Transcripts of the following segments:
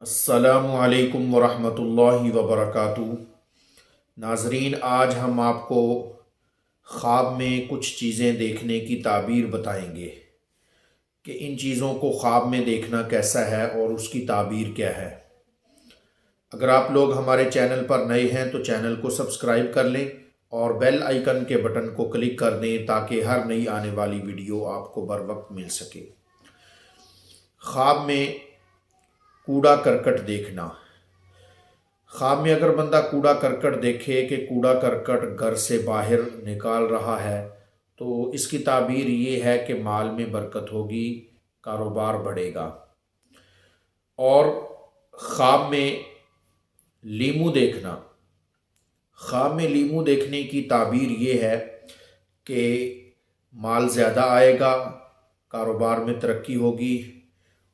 السلام علیکم ورحمۃ اللہ وبرکاتہ۔ ناظرین، آج ہم آپ کو خواب میں کچھ چیزیں دیکھنے کی تعبیر بتائیں گے کہ ان چیزوں کو خواب میں دیکھنا کیسا ہے اور اس کی تعبیر کیا ہے۔ اگر آپ لوگ ہمارے چینل پر نئے ہیں تو چینل کو سبسکرائب کر لیں اور بیل آئیکن کے بٹن کو کلک کر دیں تاکہ ہر نئی آنے والی ویڈیو آپ کو بر وقت مل سکے۔ خواب میں کوڑا کرکٹ دیکھنا۔ خواب میں اگر بندہ کوڑا کرکٹ دیکھے کہ کوڑا کرکٹ گھر سے باہر نکال رہا ہے تو اس کی تعبیر یہ ہے کہ مال میں برکت ہوگی، کاروبار بڑھے گا۔ اور خواب میں لیمو دیکھنا۔ خواب میں لیمو دیکھنے کی تعبیر یہ ہے کہ مال زیادہ آئے گا، کاروبار میں ترقی ہوگی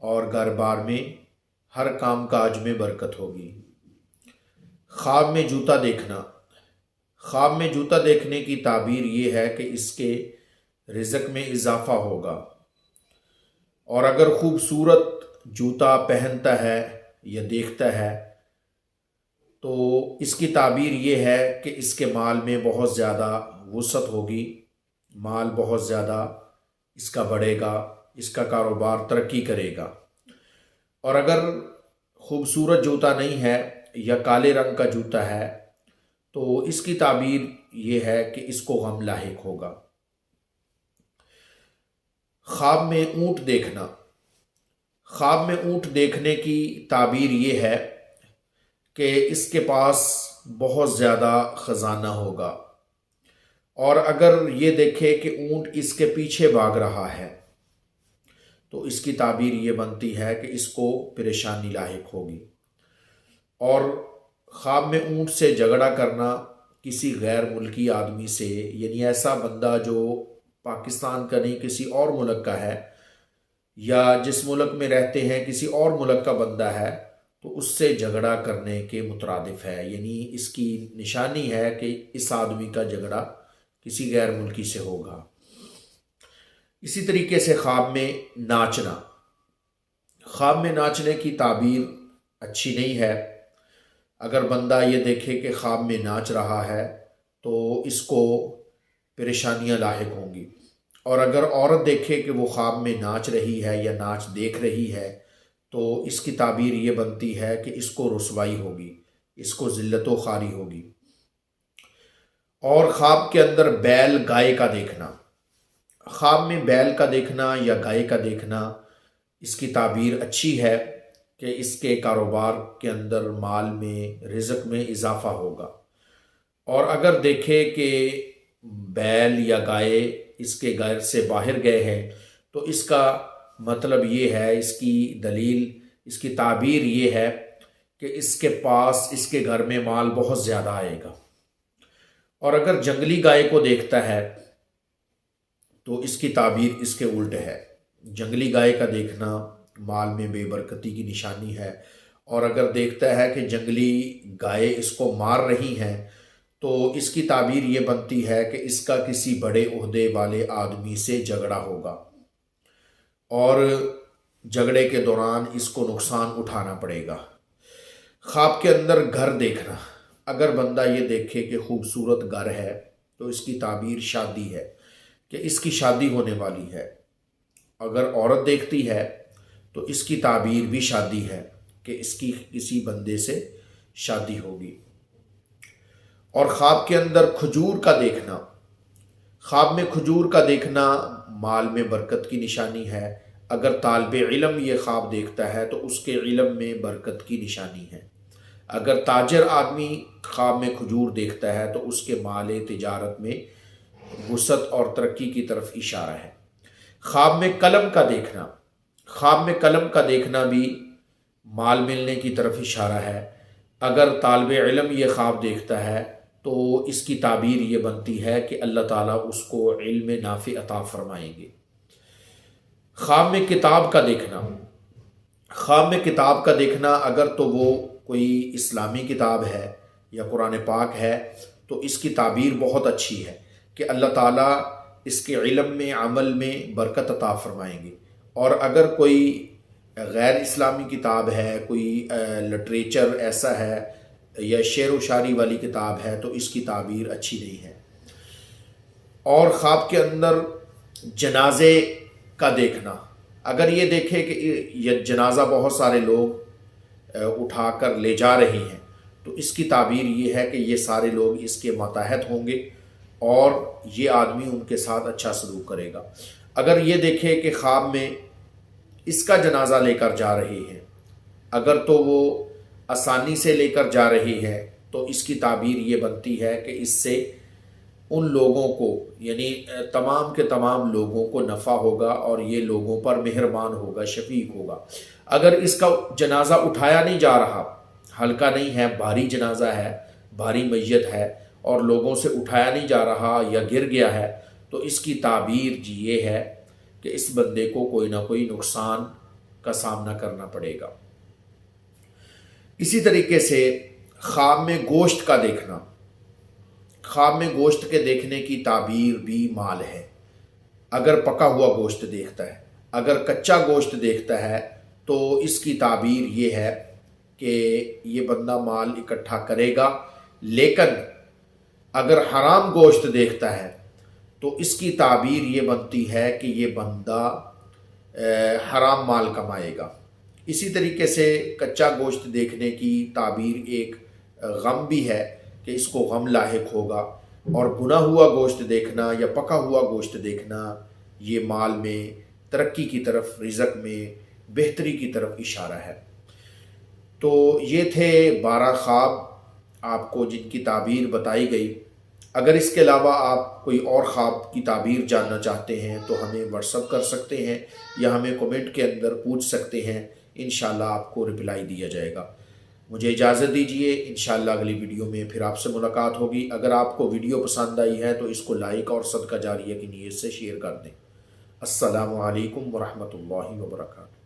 اور گھر بار میں ہر کام کاج میں برکت ہوگی۔ خواب میں جوتا دیکھنا۔ خواب میں جوتا دیکھنے کی تعبیر یہ ہے کہ اس کے رزق میں اضافہ ہوگا، اور اگر خوبصورت جوتا پہنتا ہے یا دیکھتا ہے تو اس کی تعبیر یہ ہے کہ اس کے مال میں بہت زیادہ وسعت ہوگی، مال بہت زیادہ اس کا بڑھے گا، اس کا کاروبار ترقی کرے گا۔ اور اگر خوبصورت جوتا نہیں ہے یا کالے رنگ کا جوتا ہے تو اس کی تعبیر یہ ہے کہ اس کو غم لاحق ہوگا۔ خواب میں اونٹ دیکھنا۔ خواب میں اونٹ دیکھنے کی تعبیر یہ ہے کہ اس کے پاس بہت زیادہ خزانہ ہوگا، اور اگر یہ دیکھے کہ اونٹ اس کے پیچھے بھاگ رہا ہے تو اس کی تعبیر یہ بنتی ہے کہ اس کو پریشانی لاحق ہوگی۔ اور خواب میں اونٹ سے جھگڑا کرنا کسی غیر ملکی آدمی سے، یعنی ایسا بندہ جو پاکستان کا نہیں کسی اور ملک کا ہے، یا جس ملک میں رہتے ہیں کسی اور ملک کا بندہ ہے تو اس سے جھگڑا کرنے کے مترادف ہے، یعنی اس کی نشانی ہے کہ اس آدمی کا جھگڑا کسی غیر ملکی سے ہوگا۔ اسی طریقے سے خواب میں ناچنا۔ خواب میں ناچنے کی تعبیر اچھی نہیں ہے۔ اگر بندہ یہ دیکھے کہ خواب میں ناچ رہا ہے تو اس کو پریشانیاں لاحق ہوں گی، اور اگر عورت دیکھے کہ وہ خواب میں ناچ رہی ہے یا ناچ دیکھ رہی ہے تو اس کی تعبیر یہ بنتی ہے کہ اس کو رسوائی ہوگی، اس کو ذلت و خواری ہوگی۔ اور خواب کے اندر بیل گائے کا دیکھنا۔ خواب میں بیل کا دیکھنا یا گائے کا دیکھنا، اس کی تعبیر اچھی ہے کہ اس کے کاروبار کے اندر مال میں رزق میں اضافہ ہوگا۔ اور اگر دیکھے کہ بیل یا گائے اس کے گھر سے باہر گئے ہیں تو اس کا مطلب یہ ہے، اس کی دلیل، اس کی تعبیر یہ ہے کہ اس کے پاس، اس کے گھر میں مال بہت زیادہ آئے گا۔ اور اگر جنگلی گائے کو دیکھتا ہے تو اس کی تعبیر اس کے الٹ ہے۔ جنگلی گائے کا دیکھنا مال میں بے برکتی کی نشانی ہے، اور اگر دیکھتا ہے کہ جنگلی گائے اس کو مار رہی ہیں تو اس کی تعبیر یہ بنتی ہے کہ اس کا کسی بڑے عہدے والے آدمی سے جھگڑا ہوگا، اور جھگڑے کے دوران اس کو نقصان اٹھانا پڑے گا۔ خواب کے اندر گھر دیکھنا۔ اگر بندہ یہ دیکھے کہ خوبصورت گھر ہے تو اس کی تعبیر شادی ہے، کہ اس کی شادی ہونے والی ہے۔ اگر عورت دیکھتی ہے تو اس کی تعبیر بھی شادی ہے، کہ اس کی کسی بندے سے شادی ہوگی۔ اور خواب کے اندر کھجور کا دیکھنا۔ خواب میں کھجور کا دیکھنا مال میں برکت کی نشانی ہے۔ اگر طالب علم یہ خواب دیکھتا ہے تو اس کے علم میں برکت کی نشانی ہے۔ اگر تاجر آدمی خواب میں کھجور دیکھتا ہے تو اس کے مال تجارت میں وسعت اور ترقی کی طرف اشارہ ہے۔ خواب میں قلم کا دیکھنا۔ خواب میں قلم کا دیکھنا بھی مال ملنے کی طرف اشارہ ہے۔ اگر طالب علم یہ خواب دیکھتا ہے تو اس کی تعبیر یہ بنتی ہے کہ اللہ تعالیٰ اس کو علم نافع عطا فرمائیں گے۔ خواب میں کتاب کا دیکھنا۔ خواب میں کتاب کا دیکھنا، اگر تو وہ کوئی اسلامی کتاب ہے یا قرآن پاک ہے تو اس کی تعبیر بہت اچھی ہے کہ اللہ تعالیٰ اس کے علم میں، عمل میں برکت عطا فرمائیں گے۔ اور اگر کوئی غیر اسلامی کتاب ہے، کوئی لٹریچر ایسا ہے یا شعر و شاعری والی کتاب ہے تو اس کی تعبیر اچھی نہیں ہے۔ اور خواب کے اندر جنازے کا دیکھنا، اگر یہ دیکھے کہ یہ جنازہ بہت سارے لوگ اٹھا کر لے جا رہے ہیں تو اس کی تعبیر یہ ہے کہ یہ سارے لوگ اس کے ماتحت ہوں گے اور یہ آدمی ان کے ساتھ اچھا سلوک کرے گا۔ اگر یہ دیکھے کہ خواب میں اس کا جنازہ لے کر جا رہے ہیں، اگر تو وہ آسانی سے لے کر جا رہی ہے تو اس کی تعبیر یہ بنتی ہے کہ اس سے ان لوگوں کو، یعنی تمام کے تمام لوگوں کو نفع ہوگا اور یہ لوگوں پر مہربان ہوگا، شفیق ہوگا۔ اگر اس کا جنازہ اٹھایا نہیں جا رہا، ہلکا نہیں ہے، بھاری جنازہ ہے، بھاری میت ہے اور لوگوں سے اٹھایا نہیں جا رہا یا گر گیا ہے تو اس کی تعبیر یہ ہے کہ اس بندے کو کوئی نہ کوئی نقصان کا سامنا کرنا پڑے گا۔ اسی طریقے سے خواب میں گوشت کا دیکھنا، خواب میں گوشت کے دیکھنے کی تعبیر بھی مال ہے۔ اگر پکا ہوا گوشت دیکھتا ہے، اگر کچا گوشت دیکھتا ہے تو اس کی تعبیر یہ ہے کہ یہ بندہ مال اکٹھا کرے گا، لیکن اگر حرام گوشت دیکھتا ہے تو اس کی تعبیر یہ بنتی ہے کہ یہ بندہ حرام مال کمائے گا۔ اسی طریقے سے کچا گوشت دیکھنے کی تعبیر ایک غم بھی ہے کہ اس کو غم لاحق ہوگا، اور بنا ہوا گوشت دیکھنا یا پکا ہوا گوشت دیکھنا یہ مال میں ترقی کی طرف، رزق میں بہتری کی طرف اشارہ ہے۔ تو یہ تھے 12 خواب آپ کو جن کی تعبیر بتائی گئی۔ اگر اس کے علاوہ آپ کوئی اور خواب کی تعبیر جاننا چاہتے ہیں تو ہمیں واٹس اپ کر سکتے ہیں یا ہمیں کومنٹ کے اندر پوچھ سکتے ہیں، انشاءاللہ آپ کو رپلائی دیا جائے گا۔ مجھے اجازت دیجیے، انشاءاللہ اگلی ویڈیو میں پھر آپ سے ملاقات ہوگی۔ اگر آپ کو ویڈیو پسند آئی ہے تو اس کو لائک اور صدقہ جاریہ کی نیت سے شیئر کر دیں۔ السلام علیکم ورحمۃ اللہ وبرکاتہ۔